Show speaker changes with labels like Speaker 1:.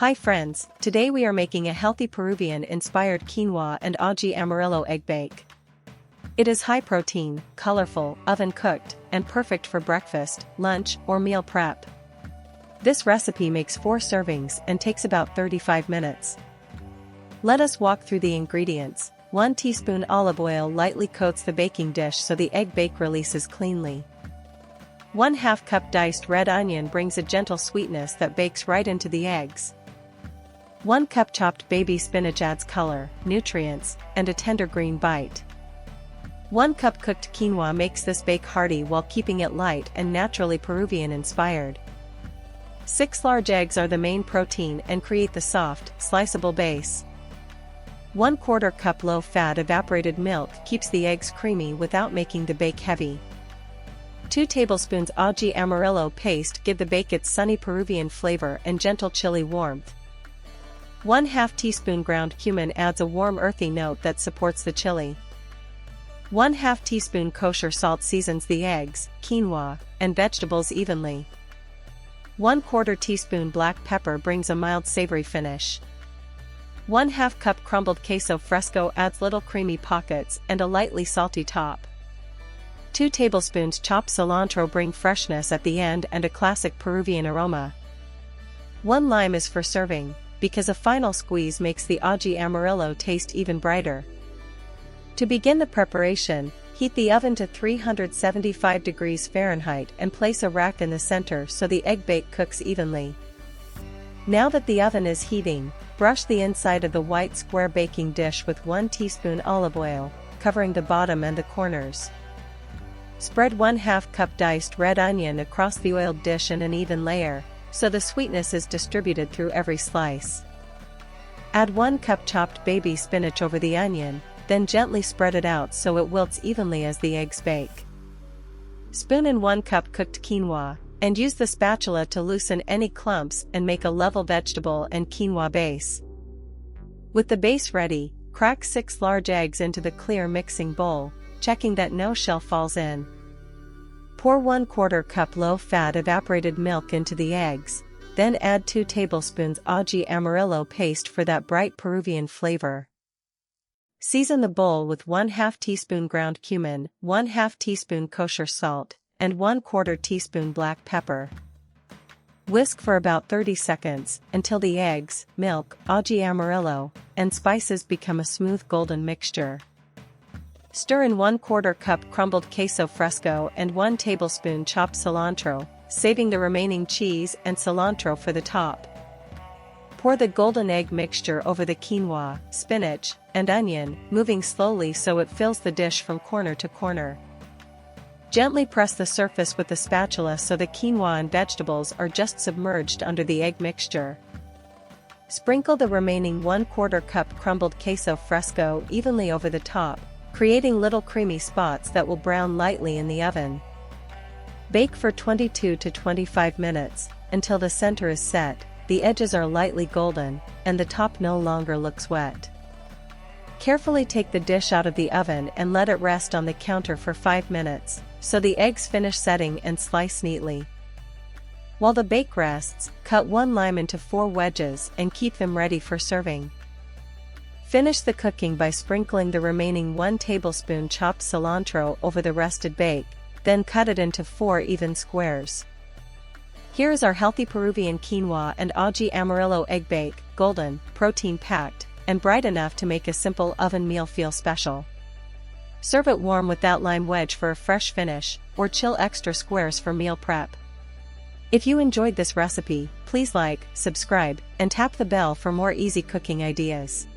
Speaker 1: Hi friends, today we are making a healthy Peruvian-inspired quinoa and ají amarillo egg bake. It is high protein, colorful, oven-cooked, and perfect for breakfast, lunch, or meal prep. This recipe makes 4 servings and takes about 35 minutes. Let us walk through the ingredients. 1 teaspoon olive oil lightly coats the baking dish so the egg bake releases cleanly. 1/2 cup diced red onion brings a gentle sweetness that bakes right into the eggs. 1 cup chopped baby spinach adds color, nutrients, and a tender green bite. 1 cup cooked quinoa makes this bake hearty while keeping it light and naturally Peruvian-inspired. 6 large eggs are the main protein and create the soft, sliceable base. 1/4 cup low-fat evaporated milk keeps the eggs creamy without making the bake heavy. 2 tablespoons ají amarillo paste give the bake its sunny Peruvian flavor and gentle chili warmth. 1/2 teaspoon ground cumin adds a warm earthy note that supports the chili. 1/2 teaspoon kosher salt seasons the eggs, quinoa, and vegetables evenly. 1/4 teaspoon black pepper brings a mild savory finish. 1/2 cup crumbled queso fresco adds little creamy pockets and a lightly salty top. 2 tablespoons chopped cilantro bring freshness at the end and a classic Peruvian aroma. 1 lime is for serving, because a final squeeze makes the ají amarillo taste even brighter. To begin the preparation, heat the oven to 375 degrees Fahrenheit and place a rack in the center so the egg bake cooks evenly. Now that the oven is heating, brush the inside of the white square baking dish with 1 teaspoon olive oil, covering the bottom and the corners. Spread 1/2 cup diced red onion across the oiled dish in an even layer, so the sweetness is distributed through every slice. Add 1 cup chopped baby spinach over the onion, then gently spread it out so it wilts evenly as the eggs bake. Spoon in 1 cup cooked quinoa, and use the spatula to loosen any clumps and make a level vegetable and quinoa base. With the base ready, crack 6 large eggs into the clear mixing bowl, checking that no shell falls in. Pour 1/4 cup low-fat evaporated milk into the eggs, then add 2 tablespoons ají amarillo paste for that bright Peruvian flavor. Season the bowl with 1/2 teaspoon ground cumin, 1/2 teaspoon kosher salt, and 1/4 teaspoon black pepper. Whisk for about 30 seconds, until the eggs, milk, ají amarillo, and spices become a smooth golden mixture. Stir in 1/4 cup crumbled queso fresco and 1 tablespoon chopped cilantro, saving the remaining cheese and cilantro for the top. Pour the golden egg mixture over the quinoa, spinach, and onion, moving slowly so it fills the dish from corner to corner. Gently press the surface with the spatula so the quinoa and vegetables are just submerged under the egg mixture. Sprinkle the remaining 1/4 cup crumbled queso fresco evenly over the top, creating little creamy spots that will brown lightly in the oven. Bake for 22 to 25 minutes, until the center is set, the edges are lightly golden, and the top no longer looks wet. Carefully take the dish out of the oven and let it rest on the counter for 5 minutes, so the eggs finish setting and slice neatly. While the bake rests, cut 1 lime into 4 wedges and keep them ready for serving. Finish the cooking by sprinkling the remaining 1 tablespoon chopped cilantro over the rested bake, then cut it into 4 even squares. Here is our healthy Peruvian quinoa and ají amarillo egg bake, golden, protein-packed, and bright enough to make a simple oven meal feel special. Serve it warm with that lime wedge for a fresh finish, or chill extra squares for meal prep. If you enjoyed this recipe, please like, subscribe, and tap the bell for more easy cooking ideas.